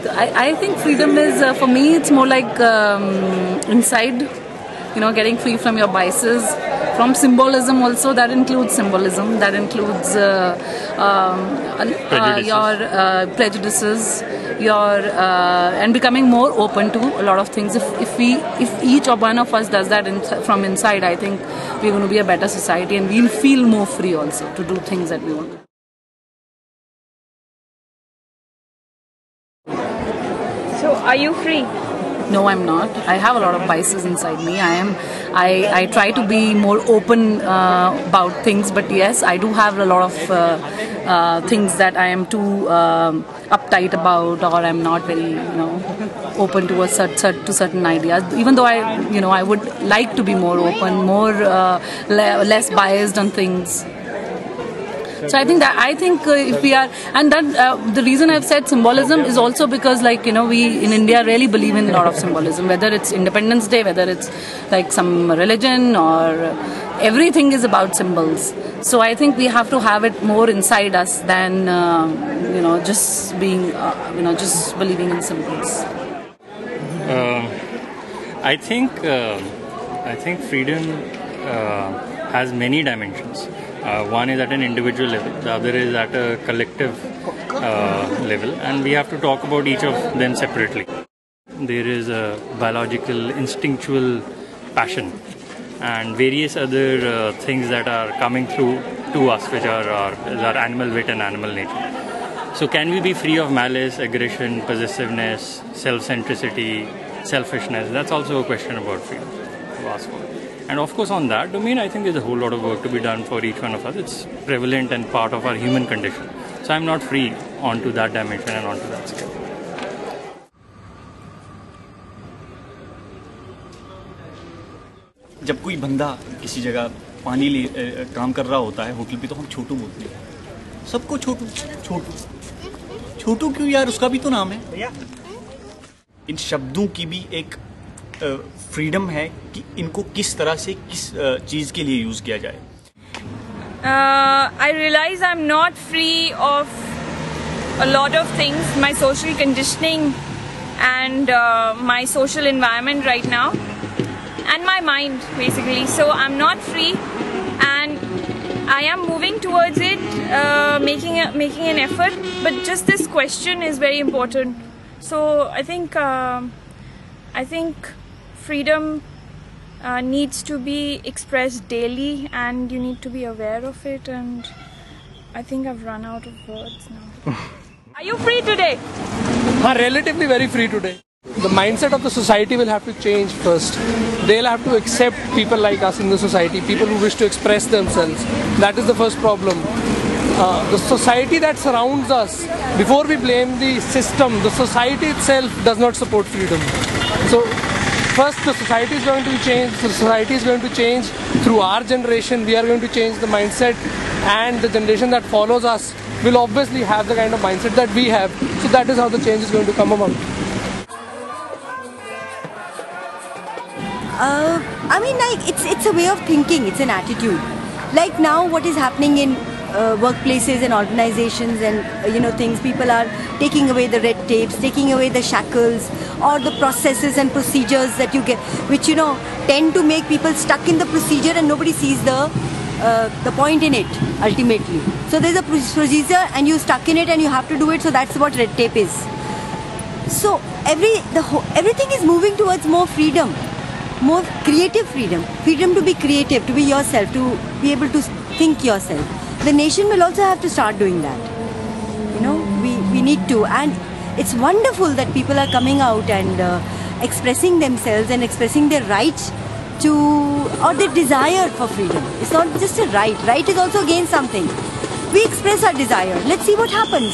I think freedom is, for me, it's more like inside, getting free from your biases, from symbolism also. That includes symbolism, that includes your prejudices, and becoming more open to a lot of things. If each one of us does that from inside, I think we're going to be a better society, and we'll feel more free also to do things that we want to do. So, are you free? No, I'm not. I have a lot of biases inside me. I try to be more open about things, but yes, I do have a lot of things that I am too uptight about, or I'm not very, open to certain ideas. Even though I would like to be more open, less biased on things. So I think if we are, and that the reason I've said symbolism is also because we in India really believe in a lot of symbolism, whether it's Independence Day, whether it's like some religion, or everything is about symbols. So I think we have to have it more inside us than just being just believing in symbols. I think freedom has many dimensions. One is at an individual level, the other is at a collective level, and we have to talk about each of them separately. There is a biological, instinctual passion and various other things that are coming through to us, which are our animal wit and animal nature. So can we be free of malice, aggression, possessiveness, self-centricity, selfishness? That's also a question about freedom to ask for. And of course, on that domain, I think there's a whole lot of work to be done for each one of us. It's prevalent and part of our human condition. So I'm not free onto that dimension and onto that scale. जब कोई बंदा किसी जगह पानी ले काम कर रहा होता है होटल पे, तो हम छोटू बोलते हैं। सबको छोटू छोटू छोटू क्यों यार, उसका भी तो नाम है। इन शब्दों की भी एक फ्रीडम है कि इनको किस तरह से किस चीज के लिए यूज किया जाए। I realize I'm not free of a lot of things, my social conditioning and my social environment right now, and my mind basically. So I'm not free, and I am moving towards it, making an effort. But just this question is very important. So I think freedom needs to be expressed daily, and you need to be aware of it, and I think I've run out of words now. Are you free today? Relatively very free today. The mindset of the society will have to change first. They'll have to accept people like us in the society, people who wish to express themselves. That is the first problem. The society that surrounds us, before we blame the system, the society itself does not support freedom. So first, the society is going to be changed. The society is going to change through our generation. We are going to change the mindset, and the generation that follows us will obviously have the kind of mindset that we have. So that is how the change is going to come about. I mean, it's a way of thinking. It's an attitude. Like now, what is happening in workplaces and organizations and things, people are taking away the red tapes, taking away the shackles, or the processes and procedures that you get, which tend to make people stuck in the procedure, and nobody sees the point in it ultimately. So there's a procedure and you're stuck in it and you have to do it. So that's what red tape is. So everything is moving towards more freedom, more creative freedom to be creative, to be yourself, to be able to think yourself. The nation will also have to start doing that. We need to, and it's wonderful that people are coming out and expressing themselves and expressing their rights or their desire for freedom. It's not just a right. Right is also against something. We express our desire. Let's see what happens.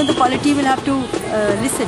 The polity will have to listen.